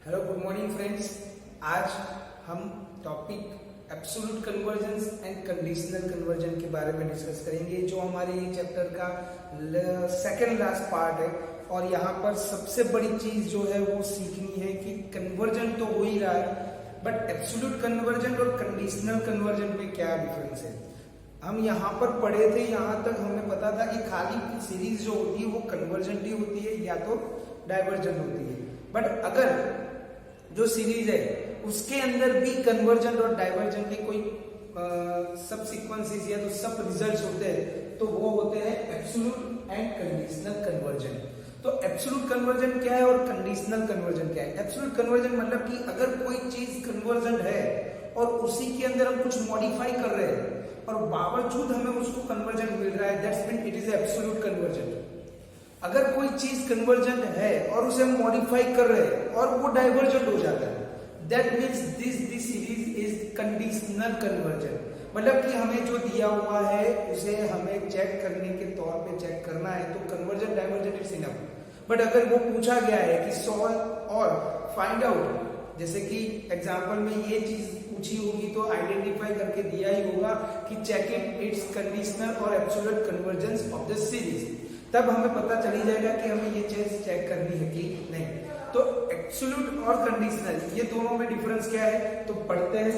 Hello good morning friends. आज हम topic absolute convergence and conditional conversion के बारे में डिस्कस करेंगे, जो हमारे ये चैप्टर का सेकंड लास्ट पार्ट है। और यहाँ पर सबसे बड़ी चीज जो है वो सीखनी है कि कन्वर्जन तो हो ही रहा है, बट एब्सोल्यूट कन्वर्जन और कंडीशनल कन्वर्जन में क्या डिफरेंस है। हम यहाँ पर पढ़े थे, यहाँ तक हमें पता था कि खाली सीरीज जो होती है वो कन्वर्जेंट ही होती है या तो डाइवर्जेंट होती है। बट अगर जो सीरीज है उसके अंदर भी कन्वर्जेंट और डाइवर्जेंट के कोई सब सीक्वेंसेस या तो सब रिजल्ट्स होते हैं, तो वो होते हैं एब्सोल्यूट एंड कंडीशनल कन्वर्जन। तो एब्सोल्यूट कन्वर्जन क्या है और कंडीशनल कन्वर्जन क्या है। एब्सोल्यूट कन्वर्जन मतलब कि अगर कोई चीज कन्वर्जेंट है और उसी के अंदर हम कुछ मॉडिफाई कर रहे हैं और बावजूद हमें उसको कन्वर्जेंट मिल रहा है, that's mean it is absolute conversion. अगर कोई चीज कन्वर्जेंट है और उसे हम मॉडिफाई कर रहे हैं और वो डाइवर्जेंट हो जाता है, that means this series is conditional convergent. मतलब कि हमें जो दिया हुआ है उसे हमें चेक करने के तौर पे चेक करना है, तो conversion divergent it's enough. But अगर वो पूछा गया है कि सॉल्व और फाइंड आउट, जैसे कि एग्जाम्पल में ये चीज पूछी होगी तो आइडेंटिफाई करके दिया ही होगा कि चेक इट्स कंडीशनल और absolute convergence of the series, तब हमें पता चली जाएगा कि हमें ये चीज चेक करनी है कि नहीं। तो एब्सोल्यूट और कंडीशनल ये दोनों में डिफरेंस क्या है, तो पढ़ते हैं।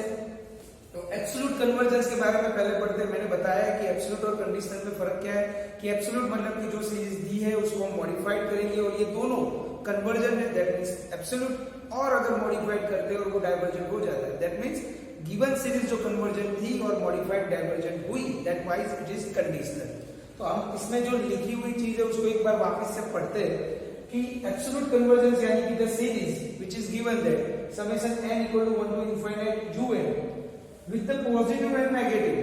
तो एब्सोल्यूट कन्वर्जेंस के बारे में पहले पढ़ते हैं। मैंने बताया कि एब्सोल्यूट और कंडीशनल में फर्क क्या है, कि एब्सोल्यूट मतलब कि जो सीरीज दी है उसको हम मॉडिफाइड करेंगे और ये दोनों कन्वर्जन है, दैट मींस एब्सोल्यूट। और अगर मॉडिफाइड करते हैं और वो डाइवर्जेंट हो जाता है, दैट मींस गिवन सीरीज जो कन्वर्जन थी और मॉडिफाइड डाइवर्जेंट हुई, that wise it is conditional. तो हम इसमें जो लिखी हुई चीज है उसको एक बार वापस से पढ़ते हैं कि एब्सोल्यूट कन्वर्जेंस यानी कि the series which is given that summation n equal to 1 to infinite un with the positive and negative,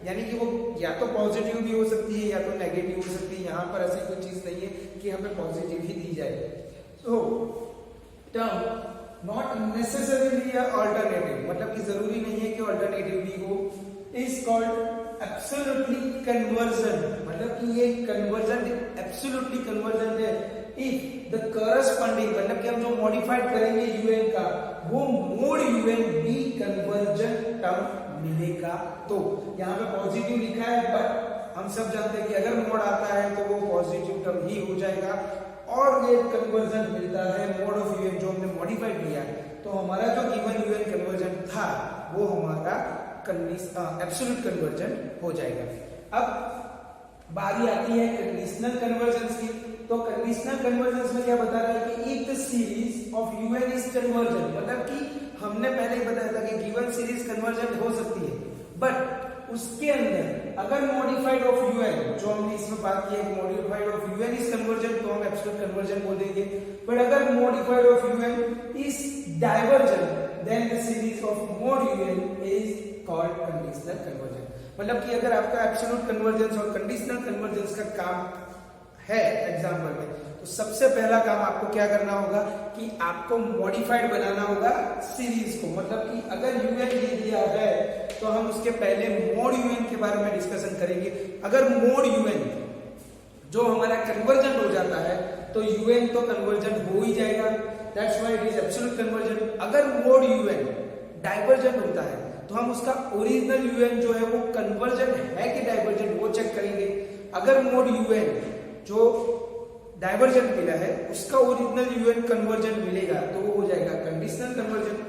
यानी कि वो या तो पॉजिटिव भी हो सकती है या तो नेगेटिव हो सकती है। यहाँ पर ऐसी कोई चीज नहीं है कि हमें पॉजिटिव ही दी जाए। सो टर्म नॉट नेसेसरीली अल्टरनेटिव, मतलब कि जरूरी नहीं है कि अल्टरनेटिव भी हो, इज कॉल्ड एब्सोल्युटली कन्वर्जन। मतलब कि ये कन्वर्जन एब्सोल्युटली कन्वर्जन है इफ द करस्पॉन्डिंग, मतलब कि हम जो मॉडिफाइड करेंगे यूएन का वो mod u n be convergent term मिलेगा। तो यहाँ पे पॉजिटिव लिखा है, बट हम सब जानते हैं कि अगर मोड आता है तो वो पॉजिटिव टर्म ही हो जाएगा। और ये कन्वर्जन मिलता है मोड ऑफ यूएन जो हमने मॉडिफाइड किया, तो हमारा जो गिवन यूएन कन्वर्जन था वो हमारा एब्सोल्यूट कन्वर्जन हो जाएगा। अब बारी आती है कंडीशनल कन्वर्जन की। तो कंडीशनल कन्वर्जन में क्या बता रहा है कि if the series of u n is conversion, मतलब कि हमने पहले ही बताया था कि गिवन सीरीज कन्वर्जन हो सकती है, बट उसके अंदर अगर मॉडिफाइड ऑफ यूएन, जो हमने इसमें बात की है modified of u n is convergent, तो हम एब्सोल्यूट कन्वर्जन बोल देंगे। बट अगर modified of u n is divergent, then the series of mod u n is called conditional convergent. मतलब कि अगर आपका एब्सोल्यूट कन्वर्जेंस और कंडीशनल कन्वर्जेंस का काम है एग्जाम्पल में, तो सबसे पहला काम आपको क्या करना होगा कि आपको मॉडिफाइड बनाना होगा सीरीज को। मतलब कि अगर यूएन दे दिया है तो हम उसके पहले मोड यूएन के बारे में डिस्कशन करेंगे। अगर मोड यूएन जो हमारा कन्वर्जन हो जाता है तो यूएन तो कन्वर्जन हो ही जाएगा, that's why it is absolute conversion. अगर मोड यूएन डाइवर्जन होता है तो हम उसका ओरिजिनल यूएन जो है वो कन्वर्जन है कि डाइवर्जन, वो चेक करेंगे। अगर मोड यूएन जो डाइवर्जन मिला है उसका ओरिजिनल यूएन कन्वर्जन मिलेगा तो वो हो जाएगा कंडीशनल कन्वर्जन।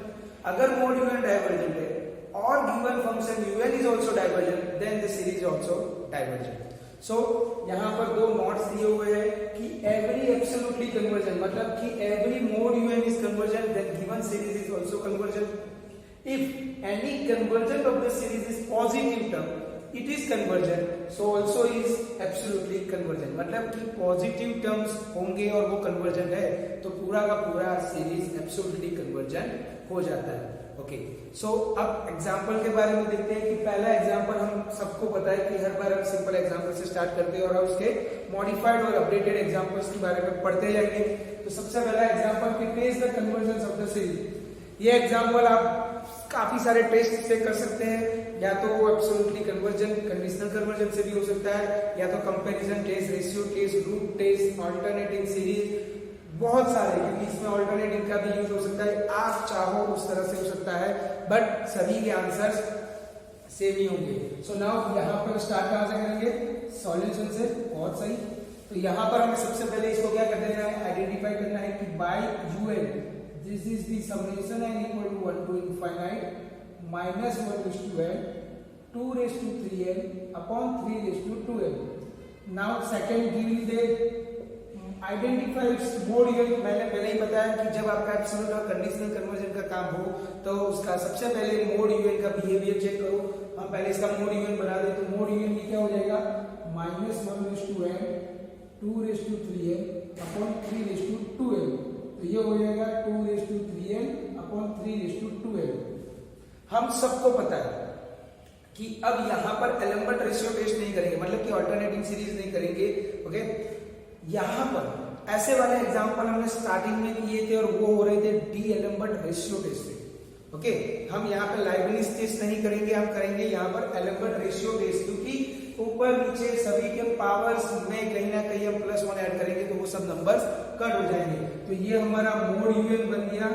अगर मोड यूएन डाइवर्जन है और given function u n is also divergence, then the series also divergence. So यहाँ पर दो नोट्स दिए हुए हैं कि एवरी एब्सोल्युटली कन्वर्जन, मतलब कि every mod u n is convergent, then given series is also convergent. If any convergent of the series is positive term, it is convergent, so also is absolutely convergent। मतलब कि positive terms होंगे और वो convergent है तो पूरा का पूरा सीरीज एब्सोल्युटली कन्वर्जेंट हो जाता है। ओके, सो अब एग्जांपल के बारे में देखते हैं कि पहला एग्जांपल हम सबको पता है कि हर बार हम सिंपल एग्जांपल से स्टार्ट करते हैं और अब उसके मॉडिफाइड और अपडेटेड एग्जांपल्स के बारे में पढ़ते जाएंगे। तो सबसे पहला एग्जांपल कि trace the convergence of the series. ये एग्जांपल आप काफी सारे टेस्ट से कर सकते हैं, या तो एब्सोल्युटली कन्वर्जन कंडीशनल कन्वर्जन से भी हो सकता है, या तो comparison test, ratio test, group test, alternating series, बहुत सारे, क्योंकि इसमें ऑल्टरनेटिव का भी यूज हो सकता है, आप चाहो उस तरह से हो सकता है, बट सभी के आंसर्स सेम ही होंगे। सो नाउ यहाँ पर स्टार्ट कहाँ से करेंगे, सॉल्यूशन से। बहुत सही। तो यहाँ पर हमें सबसे पहले इसको क्या कर देना है, आइडेंटिफाई करना है कि by u n this is the summation n equal to 1 to infinite minus 1 is to n 2 raise to 3n upon 3 raise to 2n। Now second give the identify mod u n. मैंने पहले ही बताया कि जब आपका एब्सोल्यूट और कंडीशनल कन्वर्जन का काम हो तो उसका सबसे पहले मोड यूएन का बिहेवियर चेक करो। हम पहले इसका मोड यूएन बना दे, तो मोड यूएन ये क्या हो जाएगा, minus 1 raise to n 2 raise to 3n upon 3 raise to 2n। तो ये हो जाएगा 2 raise to 3n upon 3 raise to 2n। हम सबको पता है कि अब यहाँ पर एलम्बर्ट रेशियो टेस्ट नहीं करेंगे, मतलब कि अल्टरनेटिंग सीरीज नहीं करेंगे। ओके, यहाँ पर ऐसे वाले एग्जांपल हमने स्टार्टिंग में किए थे और वो हो रहे थे डी एलम्बर्ट रेशियो टेस्ट से। ओके, हम यहाँ पे लाइबनिज टेस्ट नहीं करेंगे, हम करेंगे यहाँ पर एलम्बर्ट रेशियो टेस्ट, क्योंकि ऊपर नीचे सभी के पावर्स में कहीं ना कहीं हम +1 ऐड करेंगे तो वो सब नंबर्स कट हो जाएंगे। तो ये हमारा मोड यूएन बन गया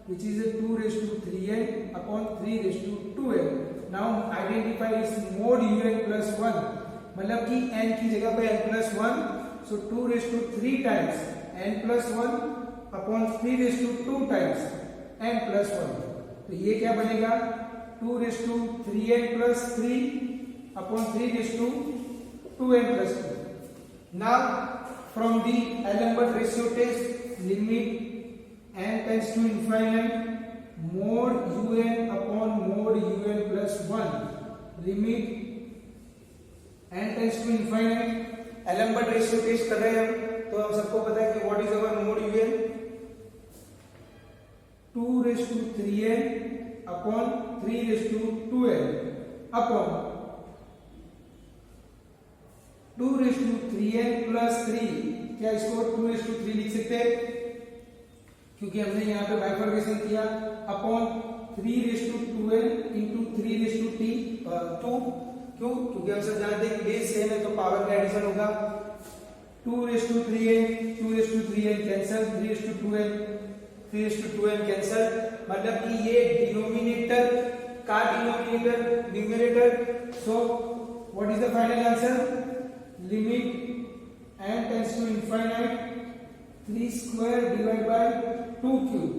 which is 2 raised to 3n upon 3 raised to 2n। now identify its mode un plus 1, मतलब कि n की जगह पे n plus 1, so 2 raised to 3 times n plus 1 upon 3 raised to 2 times n plus 1। तो ये क्या बनेगा, 2 raised to 3n plus 3 upon 3 raised to 2n plus 2। now from the D'Alembert ratio test, limit n tends to infinite mod un upon mod un plus 1, limit n tends to infinite। D'Alembert ratio test कर रहे हैं हम, तो हम सबको पता है कि what is our mode un, 2 raised to 3n upon 3 raised to 2n upon 2 raised to 3n plus 3। क्या इसको 2 raised to 3 लिख सकते हैं, क्योंकि हमने यहाँ पे बाइफर्केशन किया, upon 3 raise to 2n into 3 raise to 2। क्यों, क्योंकि हम सब जानते हैं कि बेस सेम है तो पावर का एडिशन होगा। 2 raise to 3n 2 raise to 3n cancel, 3 raise to 2n 3 raise to 2n cancel, मतलब कि ये डिनोमिनेटर का denominator numerator. So what is the final answer, limit n tends to infinite 3 square divide by 2 cube.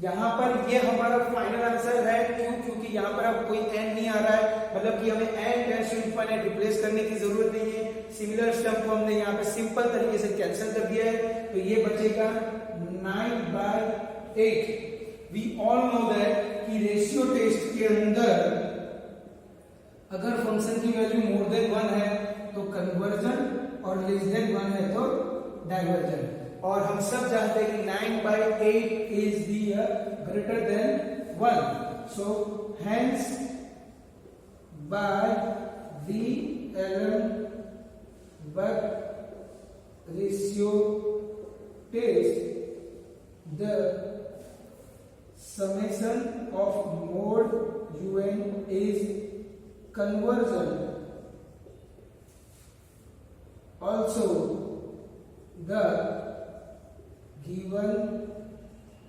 यहाँ पर ये हमारा final answer है, क्यों, क्योंकि यहाँ पर अब कोई n नहीं आ रहा है, मतलब कि हमें n tends to infinite replace करने की जरूरत नहीं है। सिमिलर स्टफ को हमने यहाँ पे सिंपल तरीके से कैंसिल कर दिया है, तो ये बचेगा 9/8। वी ऑल नो दैट कि रेशियो टेस्ट के अंदर अगर फंक्शन की वैल्यू मोर देन 1 है तो कन्वर्जन और लेस देन 1 है तो डाइवर्जन। और हम सब जानते हैं कि 9/8 is the greater than 1, so hence by the D'Alembert ratio test the summation of mod un is conversion, also the given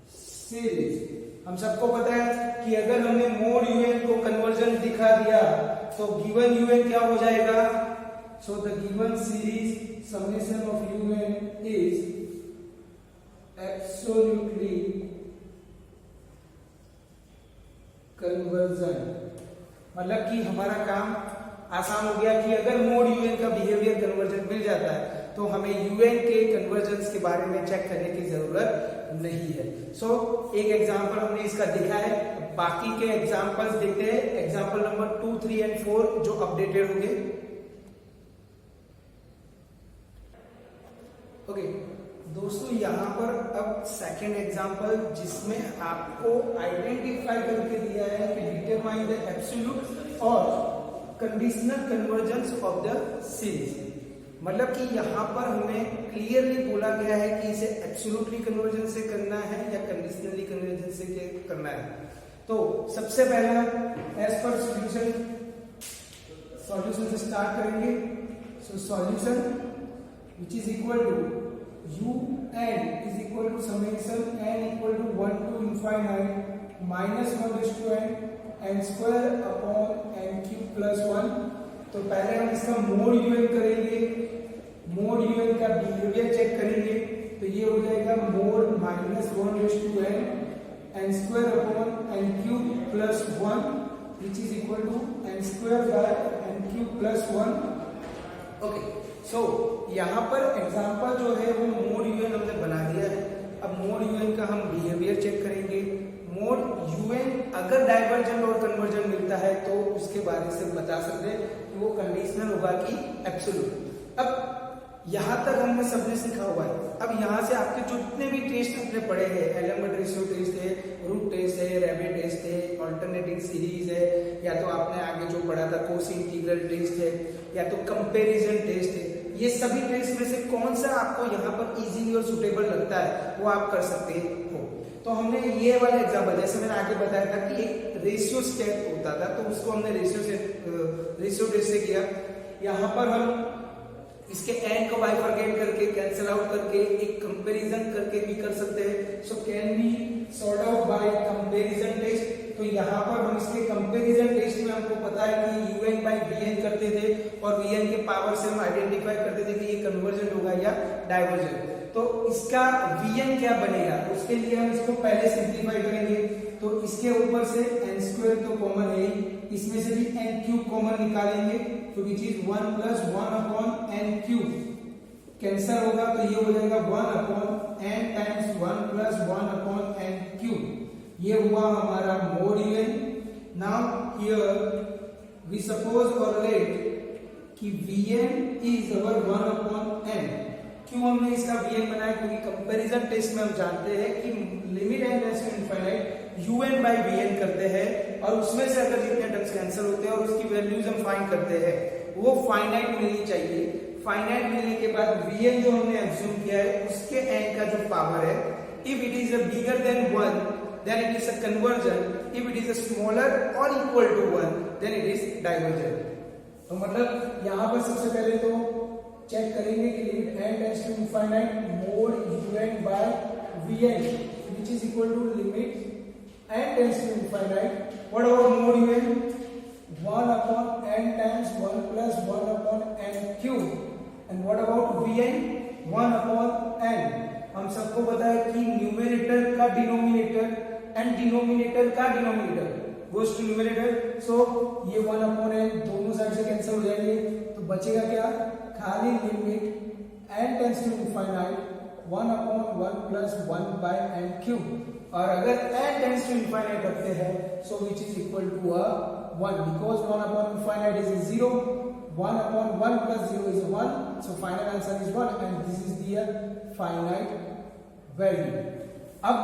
series. हम सबको पता है कि अगर हमने मोड यूएन को कन्वर्जन दिखा दिया तो गिवन यूएन क्या हो जाएगा, so the given series summation of u n is absolutely convergent. मतलब कि हमारा काम आसान हो गया कि अगर मोड यूएन का बिहेवियर कन्वर्जन मिल जाता है तो हमें यूएन के कन्वर्जन्स के बारे में चेक करने की जरूरत नहीं है। सो एक एग्जांपल हमने इसका देखा है, बाकी के एग्जांपल्स देखते हैं। एग्जांपल नंबर 2, 3 एंड 4 जो अपडेटेड होंगे। ओके दोस्तों, यहाँ पर अब सेकेंड एग्जांपल जिसमें आपको आइडेंटिफाई करके दिया है कि डिटरमाइन द एब्सोल्यूट और conditional convergence of the series. मतलब कि यहाँ पर हमें क्लियरली बोला गया है कि इसे एब्सोल्युटली कन्वर्जन से करना है या कंडीशनली कन्वर्जन से करना है। तो सबसे पहला एज पर सॉल्यूशन से स्टार्ट करेंगे। So solution which is equal to u n is equal to summation n equal to 1 to infinite minus 1 raised to n square upon n cube plus 1। तो पहले हम इसका मोड un करेंगे, mod un का behaviour check करेंगे। तो ये हो जाएगा mod minus 1 raise to n square upon n cube plus 1 which is equal to n square by n cube plus 1। Okay, so यहाँ पर एग्जांपल जो है वो मोड un हमने बना दिया है। अब मोड un का हम बिहेवियर चेक करेंगे। मोड un अगर डाइवर्जेंट और कन्वर्जेंट मिलता है तो उसके बारे से बता सकते हैं कि वो कंडीशनल होगा कि एब्सोल्यूट। अब यहां तक हमने सबने सीखा हुआ है। अब यहां से आपके जितने भी टेस्ट आपने पढ़े हैं, एलिमेंट रेशियो टेस्ट है, रूट टेस्ट है, रैबिट टेस्ट है, अल्टरनेटिंग सीरीज है, या तो आपने आगे जो पढ़ा था कोस इंटीग्रल टेस्ट है, या तो कंपैरिजन टेस्ट है, ये सभी टेस्ट में से कौन सा आपको यहाँ पर इजीली और सुटेबल लगता है वो आप कर सकते हो। तो हमने ये वाला एग्जाम्पल, जैसे मैंने आगे बताया था कि एक रेशियो स्टेप होता था, तो उसको हमने रेशियो टेस्ट से किया। यहाँ पर हम इसके n को बाइफरकेट करके कैंसिल आउट करके एक कंपैरिजन करके भी कर सकते हैं। So can be sort out by comparison test. तो यहाँ पर हम इसके कंपैरिजन टेस्ट में हमको पता है कि un बाय vn करते थे और vn के पावर से हम आइडेंटिफाई करते थे कि ये कन्वर्जेंट होगा या डाइवर्जेंट। तो इसका vn क्या बनेगा, उसके लिए हम इसको पहले सिंप्लीफाई करेंगे। तो इसके ऊपर से n स्क्वायर तो कॉमन है, इसमें से भी n क्यूब कॉमन निकालेंगे, तो which is 1 plus 1 upon n cube cancel होगा, तो ये हो जाएगा 1 upon n times 1 plus 1 upon n cube. ये हुआ हमारा mod un। Now here we suppose और लेट कि vn is our 1 upon n। क्यों हमने इसका vn बनाया, क्योंकि कंपैरिजन टेस्ट में हम जानते हैं कि limit n tends to infinite un by vn करते हैं, और उसमें से अगर जितने टर्म्स कैंसिल होते हैं और उसकी वैल्यूज हम फाइंड करते हैं वो फाइनाइट मिलनी चाहिए। फाइनाइट मिलने के बाद vn जो हमने एज्यूम किया है उसके n का जो पावर है, if it is bigger than 1 then it is a convergence, if it is smaller और equal to 1 then it is divergent. तो मतलब यहाँ पर सबसे पहले तो चेक करेंगे कि limit n tends to infinite mod un by vn which is equal to limit n tends to infinite. What about mode un? 1 upon n times 1 plus 1 upon n cube. And what about vn? 1 upon n. हम सबको पता है कि numerator का denominator and denominator का denominator goes to numerator. So ये 1 upon n दोनों side से कैंसिल हो जाएंगे, तो बचेगा क्या, खाली limit n tends to infinite 1 upon 1 plus 1 by n cube. और अगर n टेंड्स टू इनफाइनाइट रखते हैं so which is equal to 1 because 1 upon infinite is 0, 1 upon 1 plus 0 is 1, so final answer is 1 and this is the finite value. अब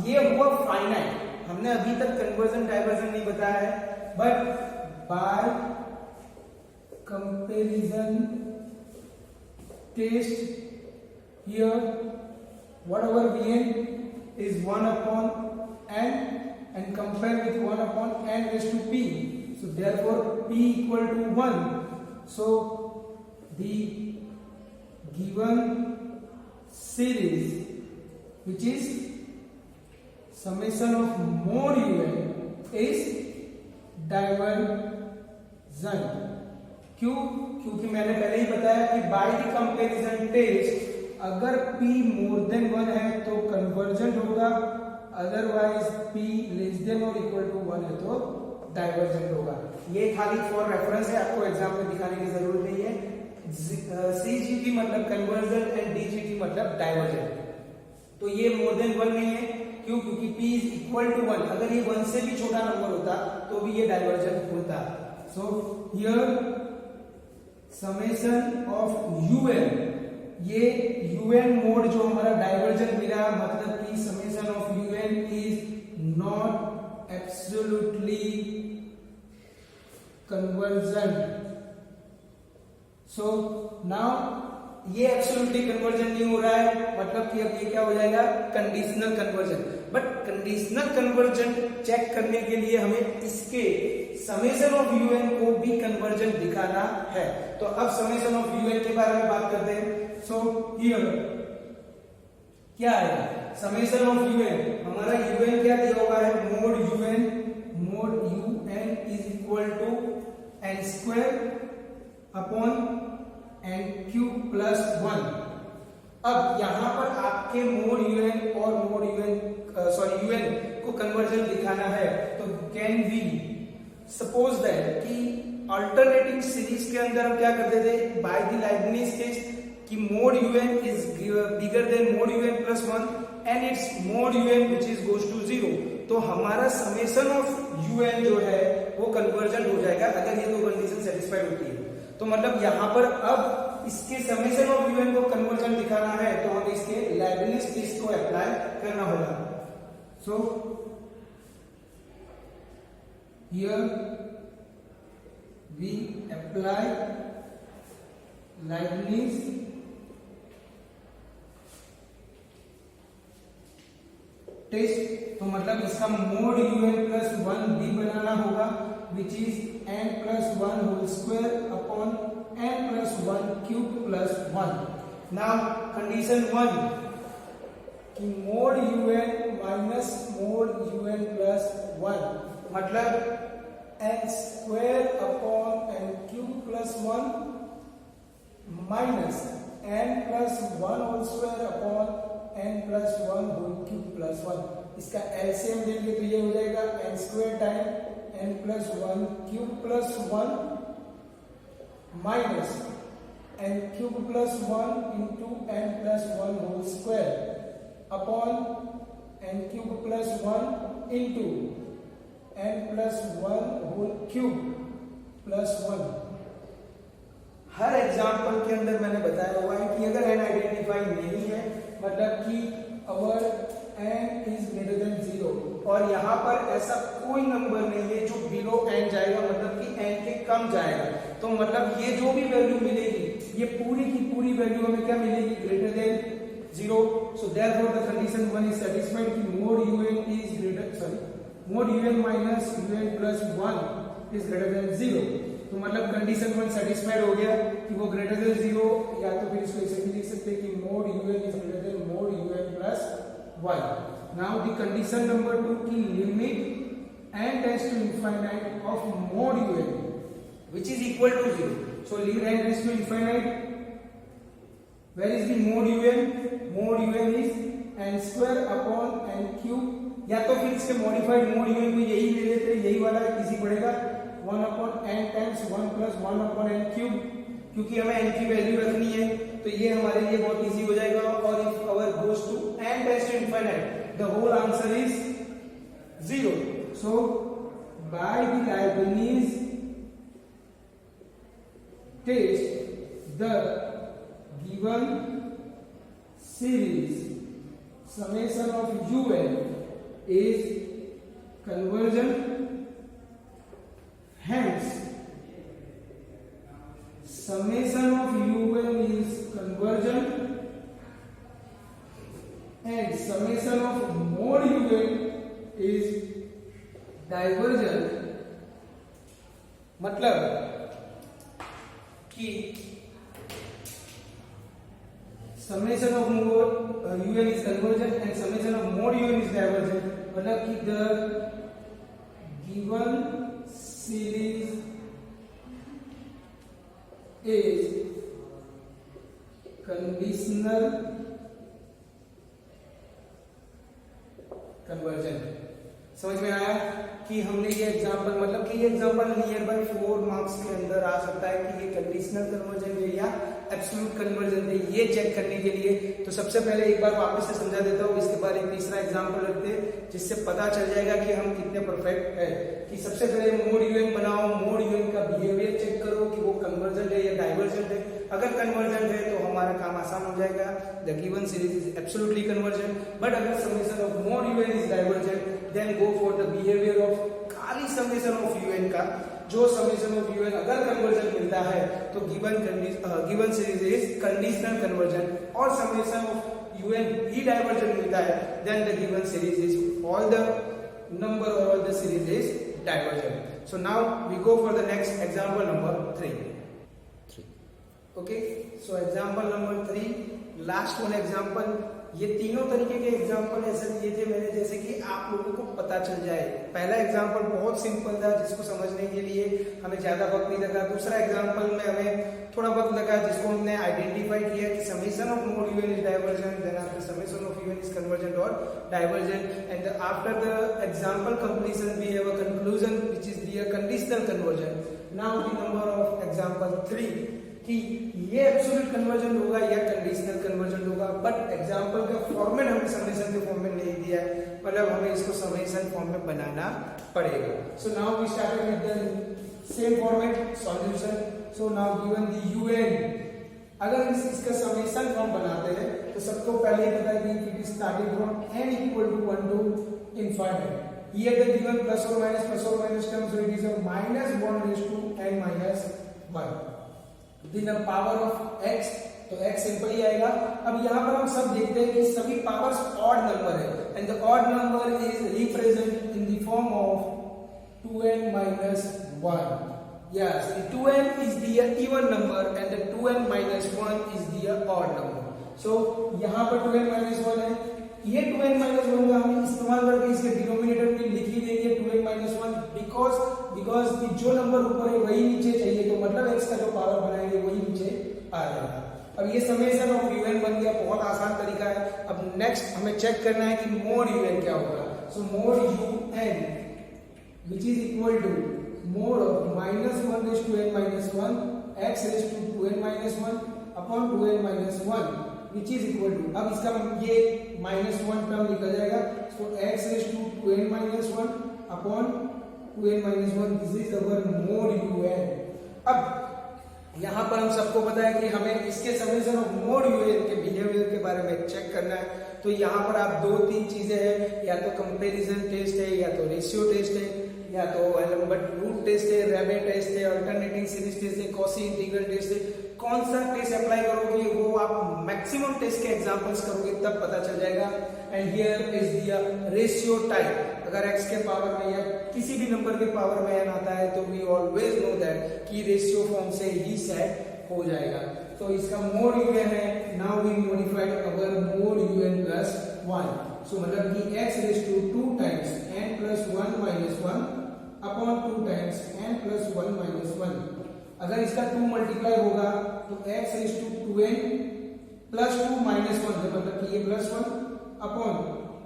ये हुआ finite, हमने अभी तक conversion diversion नहीं बताया है, but by comparison test here whatever vn is 1 upon n and compare with 1 upon n raised to p, so therefore p equal to 1. So the given series which is summation of mod un is divergent. क्यों? क्योंकि मैंने पहले ही बताया कि by the comparison test अगर p more than 1 है तो convergent होगा, अदरवाइज p लेस देन और इक्वल टू 1 है तो डाइवर्जेंट होगा। ये खाली फॉर रेफरेंस है, आपको एग्जाम में दिखाने की जरूरत नहीं है। CGT मतलब कन्वर्जन एंड DGT मतलब डाइवर्जेंट। तो ये मोर देन 1 नहीं है, क्यों? क्योंकि P इज इक्वल टू 1, अगर ये 1 से भी छोटा नंबर होता तो भी ये डाइवर्जेंट होता। So here summation of UN, ये UN मोड जो हमारा डाइवर्जेंट मिला, मतलब कि summation of UN is not absolutely convergent. So now ये absolutely convergent नहीं हो रहा है, मतलब कि अब ये क्या हो जाएगा, conditional convergent. But conditional convergent check करने के लिए हमें इसके समेशन ऑफ UN को भी कन्वर्जन दिखाना है। तो अब समेशन ऑफ UN के बारे में बात करते हैं। सो हियर क्या है समेशन ऑफ यूएन, हमारा यूएन क्या दिया हुआ है, mod u n is equal to n square upon n cube plus 1। अब यहां पर आपके मोड यूएन और मोड यूएन को कन्वर्जन दिखाना है, तो कैन वी सपोज दैट कि अल्टरनेटिंग सीरीज के अंदर हम क्या करते थे, बाय द लाइबनिज टेस्ट कि mod u n is bigger than mod u n plus 1 and it's mod u n which is goes to 0, तो हमारा समेशन ऑफ यूएन जो है वो कन्वर्जन हो जाएगा अगर ये दो कंडीशन सेटिस्फाइड होती है। तो मतलब यहां पर अब इसके समेशन ऑफ यूएन को कन्वर्जन दिखाना है तो हमें इसके लाइबनिज टेस्ट को अप्लाई करना होगा। So here we apply Leibniz test, तो मतलब इसका मोड यूएन प्लस 1 भी बनाना होगा which is n plus 1 whole square upon n plus 1 cube plus 1। Now condition 1 कि mod u n minus mod u n plus 1 मतलब n square upon n cube plus 1 minus n plus 1 whole square upon n plus 1 whole cube plus 1। इसका LCM लेंगे तो ये हो जाएगा n square time n plus 1 cube plus 1 minus n cube plus 1 into n plus 1 whole square upon n cube plus 1 into n plus 1 whole cube plus 1। हर example के अंदर मैंने बताया हुआ है कि अगर n आइडेंटिफाई नहीं है मतलब कि अवर n इज ग्रेटर देन 0 और यहाँ पर ऐसा कोई नंबर नहीं है जो बिलो n जाएगा मतलब कि n के कम जाएगा, तो मतलब ये जो भी वैल्यू मिलेगी ये पूरी की पूरी वैल्यू हमें क्या मिलेगी, greater than 0। So therefore the condition 1 is satisfied कि mod u n minus u n plus 1 is greater than 0। तो मतलब कंडीशन 1 सेटिस्फाइड हो गया कि वो ग्रेटर देन 0, या तो फिर इसको ऐसे भी लिख सकते हैं कि mod u n is greater than mod u n plus 1। Now the condition number 2 की लिमिट n tends to infinite of mod u n which is equal to 0। So limit n tends to infinite, where is the mod u n is n square upon n cube, या तो फिर इसके modified mode u n को यही ले लेते हैं, यही वाला इजी पड़ेगा 1 upon n times 1 plus 1 upon n cube, क्योंकि हमें n की वैल्यू रखनी है तो ये हमारे लिए बहुत इजी हो जाएगा। और if our goes to n tends to infinite the whole answer is 0। So by the Leibniz test the given series summation of un is conversion, hence summation of un is conversion and summation of mod un is divergent। मतलब कि summation of mod un is convergent and summation of mod un is divergent, मतलब कि the given series is conditional convergent। समझ में आया कि हमने ये एग्जांपल मतलब कि ये एग्जांपल नियर बाय 4 मार्क्स के अंदर आ सकता है कि ये कंडीशनल कन्वर्जन है या एब्सोल्यूट कन्वर्जन है, ये चेक करने के लिए। तो सबसे पहले एक बार वापस से समझा देता हूँ, इसके बाद एक तीसरा एग्जांपल रखते हैं जिससे पता चल जाएगा कि हम कितने परफेक्ट है। कि सबसे पहले मोड यूएन बनाओ, मोड यूएन का बिहेवियर चेक करो कि वो कन्वर्जेंट है या डाइवर्जेंट है। अगर कन्वर्जेंट है तो हमारा काम आसान हो जाएगा, the given series is absolutely convergent. But अगर summation of mod u n is divergent then go for the behaviour of खाली समेशन ऑफ यूएन का, जो समेशन ऑफ यूएन अगर कन्वर्जन मिलता है तो given series is conditional convergence, और summation of u n ही डाइवर्जन मिलता है then the given series is all the number or all the series is divergent. So now we go for the next example number 3. Okay, so example number 3, last one example ये तीनों तरीके के example ऐसे दिए थे मैंने जैसे कि आप लोगों को पता चल जाए। पहला एग्जाम्पल बहुत सिंपल था जिसको समझने के लिए हमें ज्यादा वक्त नहीं लगा। दूसरा एग्जाम्पल में हमें थोड़ा वक्त लगा जिसको हमने आइडेंटिफाई किया कि summation of mod u n is divergent, then after summation of u n is convergent और divergent, and after the example completion we have a conclusion which is the conditional convergence. Now the number of example 3 कि ये absolute convergence होगा या conditional convergence होगा, but example का format हमें summation के form में नहीं दिया है, मतलब हमें इसको समेशन फॉर्म में बनाना पड़ेगा। So now we started with the same format solution. So now given the u n, अगर इसका समेशन फॉर्म बनाते हैं तो सबको पहले पता है कि it is starting from n equal to 1 to infinity. Here the given plus और minus term, so it is a -1 raise to n minus 1 the power of x, तो x सिंपल ही आएगा। अब यहाँ पर हम सब देखते हैं कि सभी पावर्स ऑड नंबर है and the odd number is represent in the form of 2n minus 1. Yes, the 2n is the even number and the 2n minus 1 is the odd number. So यहाँ पर 2n minus 1 है, ये 2n minus 1 का हम इस्तेमाल करके इसके denominator में लिख ही देंगे 2n minus 1 बिकॉज जो नंबर ऊपर है वही नीचे चाहिए, तो मतलब x का जो पावर बनाएंगे वही नीचे आ जाएगा। अब ये समेशन ऑफ un बन गया, बहुत आसान तरीका है। अब नेक्स्ट हमें चेक करना है कि मोड un क्या होगा। सो mode un which is equal to mod of -1 raised to n minus 1 x raised to 2n minus 1 upon 2n minus 1 which is equal to, अब इसका ये -1 टर्म निकल जाएगा, so x raised to 2n minus 1 upon 2n minus 1, this is our mod un। अब यहाँ पर हम सबको पता है कि हमें इसके समेशन ऑफ मोड यूएन के बिहेवियर के बारे में चेक करना है। तो यहाँ पर आप 2-3 चीजें हैं, या तो कंपैरिजन टेस्ट है, या तो रेशियो टेस्ट है, या तो एलम्बर्ट रूट टेस्ट है, रेबे टेस्ट है, अल्टरनेटिंग सीरीज टेस्ट है, कॉसी इंटीग्रल टेस्ट है। कौन सा टेस्ट अप्लाई करोगे वो आप मैक्सिमम टेस्ट के एग्जांपल्स करोगे तब पता चल जाएगा। And here is the ratio type, अगर x के पावर में या किसी भी नंबर के पावर में n आता है तो वी ऑलवेज नो दैट कि रेशियो फॉर्म से ही सेट हो जाएगा। तो इसका मोड यूएन है, now we modified our mod u n plus 1, so मतलब कि x raise to 2 times n plus 1 minus 1 upon 2 times n plus 1 minus 1। अगर इसका 2 मल्टीप्लाई होगा तो x raise to 2n plus 2 minus 1, मतलब कि ये plus 1 upon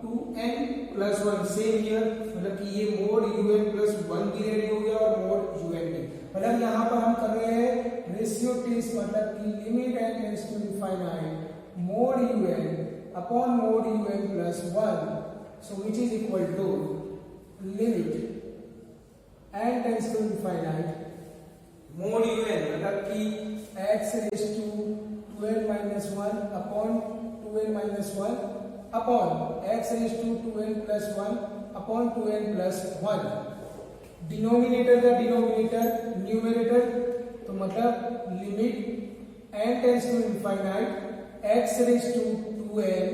2n plus 1, same here, मतलब कि ये मोड un प्लस 1 भी रेडी हो गया और मोड un भी। मतलब यहाँ पर हम कर रहे हैं रेशियो टेस्ट, मतलब कि limit n tends to infinite mod un upon mod un plus 1, so which is equal to limit n tends to infinite mod un, मतलब कि x raise to 2n minus 1 upon 2n minus 1 upon x raise to 2n plus 1 upon 2n plus 1। Denominator का denominator numerator, तो मतलब limit n tends to infinite x raise to 2n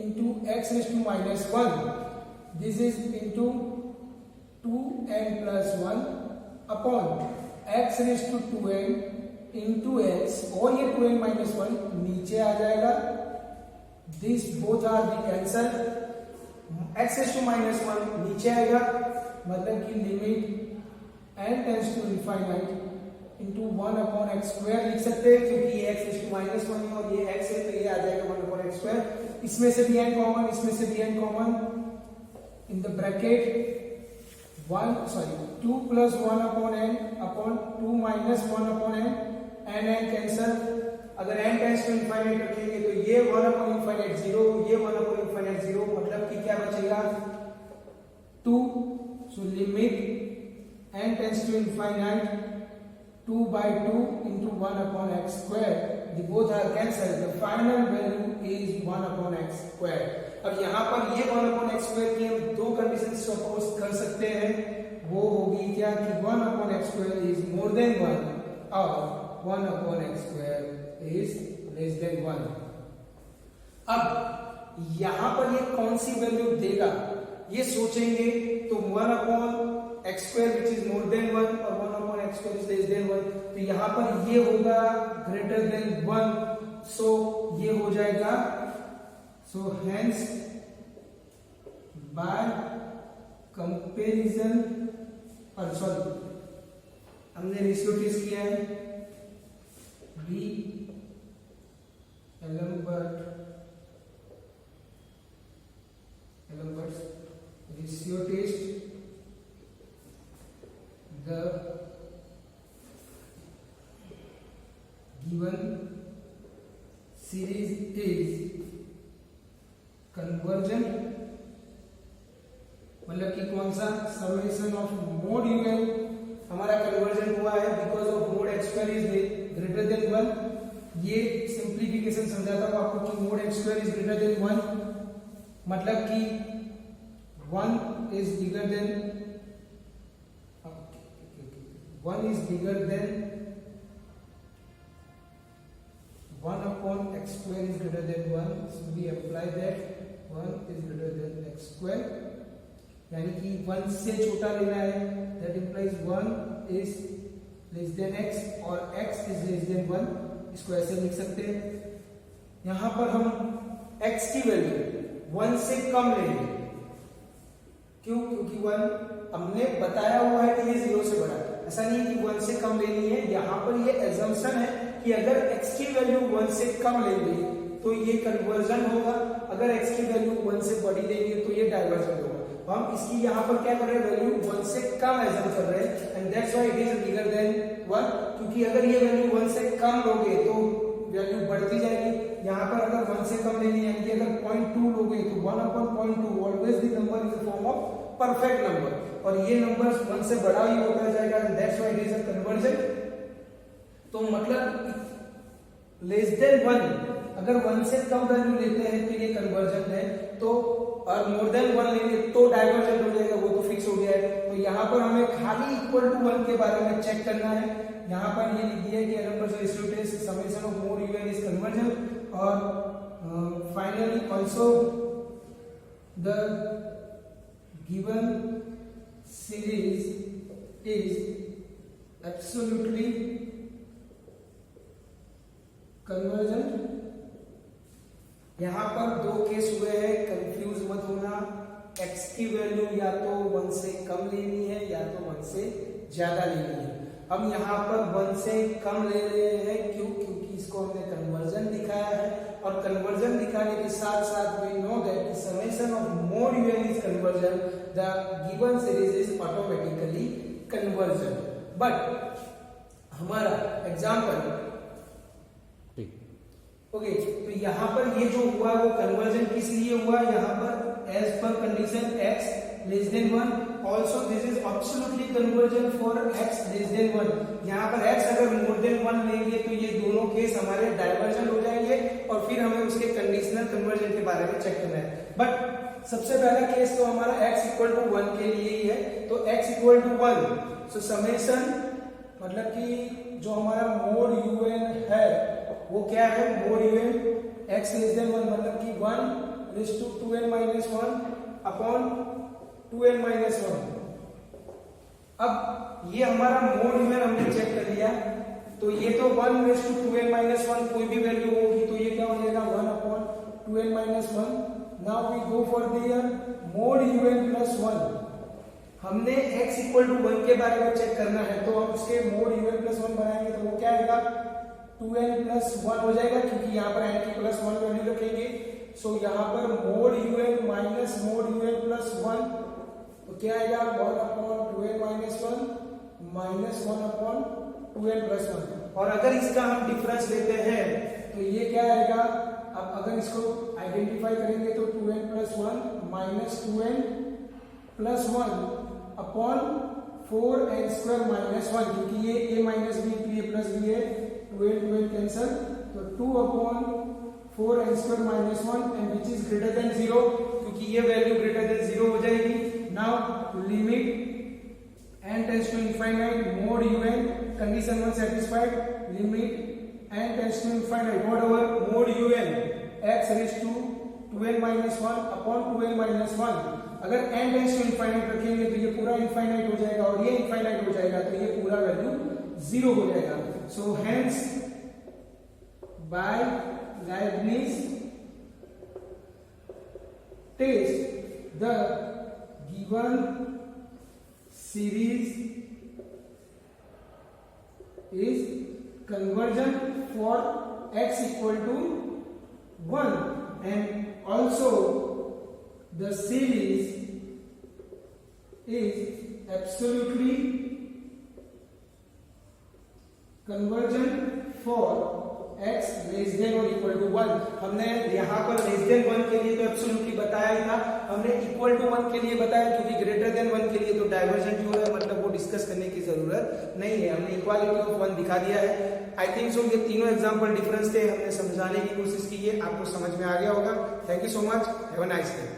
into x raise to minus 1, this is into 2n plus 1 upon x raise to 2n into x, और ये 2n minus 1 नीचे आ जाएगा, this both are the cancel, x raise to minus 1 नीचे आएगा, मतलब कि limit n tends to infinite into 1 upon x square लिख सकते हैं, क्योंकि ये x रेज़ टू माइनस 1 है और ये x है, तो ये आ जाएगा 1 अपॉन x स्क्वायर। इसमें से भी n कॉमन, इसमें से भी n common, in the bracket 2 plus 1 upon n upon 2 minus 1 upon n, n cancel. अगर n टेंड्स टू इनफाइनाइट रखेंगे तो ये 1 अपॉन इनफाइनाइट 0, ये 1 अपॉन इनफाइनाइट 0, मतलब कि क्या बचेगा 2, so limit n tends to infinite 2 by 2 into 1 upon x square, the both are cancelled, the final value is 1 upon x square। अब यहाँ पर ये 1 upon x square की हम दो कंडीशन सपोज कर सकते हैं, वो होगी क्या कि 1 upon x square is more than 1 और 1 upon x square is less than 1। अब यहाँ पर ये कौन सी वैल्यू देगा ये सोचेंगे तो 1 upon x square which is more than 1 और 1 upon x square is less than 1, तो यहाँ पर ये होगा greater than 1, सो ये हो जाएगा, So hence by comparison, sorry हमने रेशियो टेस्ट किया है D'Alembert ratio test the given series is convergent, मतलब कि कौन सा समेशन ऑफ मोड यूएन हमारा कन्वर्जन हुआ है because of mod x square is greater than 1। ये सिंप्लीफिकेशन समझाता हूं आपको कि mod x square is greater than 1 मतलब कि 1 is bigger than 1 upon x square is greater than 1, so we apply that 1 is greater than x square, यानी कि 1 से छोटा लेना है, that implies 1 is less than x और x is less than 1, इसको ऐसे लिख सकते हैं। यहां पर हम x की वैल्यू 1 से कम लेंगे, क्यों? क्योंकि 1 हमने बताया हुआ है कि ये 0 से बड़ा है, ऐसा नहीं कि 1 से कम लेनी है। यहां पर ये एजम्पशन है कि अगर x की वैल्यू 1 से कम लेंगे तो ये कन्वर्जन होगा, अगर x की वैल्यू 1 से बड़ी लेंगे तो ये डाइवर्जन होगा। हम इसकी यहाँ पर क्या कर रहे हैं, वैल्यू 1 से कम एज्यूम कर रहे हैं and that's why it is bigger than 1, क्योंकि अगर ये वैल्यू 1 से कम लोगे तो वैल्यू बढ़ती जाएगी। यहाँ पर अगर 1 से कम लेनी है यानी कि अगर 0.2 लोगे तो 1/0.2 always the number in the form of perfect number, और ये नंबर 1 से बड़ा ही होता जाएगा and that's why it is a conversion. तो मतलब लेस देन 1, अगर 1 से कम वैल्यू लेते हैं तो ये कन्वर्जन है, तो और मोर देन 1 लेंगे तो डाइवर्जन हो जाएगा, वो तो फिक्स हो गया है। तो यहाँ पर हमें खाली इक्वल टू 1 के बारे में चेक करना है। यहाँ पर ये लिख दिया है कि Alembert ratio test summation of mod u n is convergence, और finally also the given series is absolutely convergent. यहां पर 2 केस हुए हैं, कंफ्यूज मत होना। x की वैल्यू या तो 1 से कम लेनी है या तो 1 से ज्यादा लेनी है। हम यहाँ पर 1 से कम ले रहे हैं, क्यों? क्योंकि इसको हमने कन्वर्जन दिखाया है, और कन्वर्जन दिखाने के साथ साथ we know that the summation of mod u n is convergent, the given series is automatically convergent. But हमारा एग्जांपल ओके, तो यहाँ पर ये जो हुआ वो कन्वर्जन किस लिए हुआ? यहाँ पर as per condition x less than 1, also this is absolutely convergent for x less than 1। यहाँ पर x अगर मोर देन 1 लेंगे तो ये दोनों केस हमारे डाइवर्जन हो जाएंगे, और फिर हमें उसके कंडीशनल कन्वर्जन के बारे में चेक करना है। बट सबसे पहला केस तो हमारा x इक्वल टू 1 के लिए ही है, तो x equal to 1, so summation मतलब कि जो हमारा मोड यूएन है वो क्या है? Mod u n x less than 1 मतलब कि 1 raise to 2n minus 1 upon 2n minus 1। अब ये हमारा मोड यूएन हमने चेक कर लिया, तो ये तो 1 रेज़ टू 2n माइनस 1 कोई भी वैल्यू होगी तो ये क्या हो जाएगा 1 upon 2n minus 1। Now we go for the mod u n plus 1। हमने x इक्वल टू 1 के बारे में चेक करना है, तो हम उसके मोड यूएन प्लस 1 बनाएंगे तो वो क्या आएगा 2n प्लस 1 हो जाएगा, क्योंकि यहाँ पर n की प्लस 1 वैल्यू रखेंगे। सो यहाँ पर mode u n minus mod u n plus 1 तो क्या आएगा 1 upon 2n minus 1 minus 1 upon 2n plus 1। और अगर इसका हम डिफरेंस लेते हैं तो ये क्या आएगा? अब अगर इसको आइडेंटिफाई करेंगे तो 2n plus 1 minus 2n plus 1 upon 4n square minus 1, क्योंकि ये a माइनस b तो ये प्लस b है, 2n कैंसल, तो 2 upon 4n square minus 1 and which is greater than 0, क्योंकि ये वैल्यू ग्रेटर देन 0 हो जाएगी। Now limit n tends to infinite mod un condition 1 satisfied, limit n tends to infinite what over mod un x raise to 2n minus 1 upon 2n minus 1। अगर n tends to infinite रखेंगे तो ये पूरा infinite हो जाएगा और ये infinite हो जाएगा, तो ये पूरा वैल्यू 0 हो जाएगा। So hence by Leibniz test the given series is convergent for x equal to 1 and also the series is absolutely convergent for x less than or equal to 1। हमने यहाँ पर लेस देन 1 के लिए तो absolutely बताया ही था, हमने equal to 1 के लिए बताया क्योंकि ग्रेटर देन 1 के लिए तो डाइवर्जेंट ही हो रहा है, मतलब वो डिस्कस करने की जरूरत नहीं है, हमने इक्वालिटी ऑफ 1 दिखा दिया है। आई थिंक सो ये तीनों एग्जांपल डिफरेंस थे, हमने समझाने की कोशिश की है, आपको समझ में आ गया होगा। Thank you so much, have a nice day.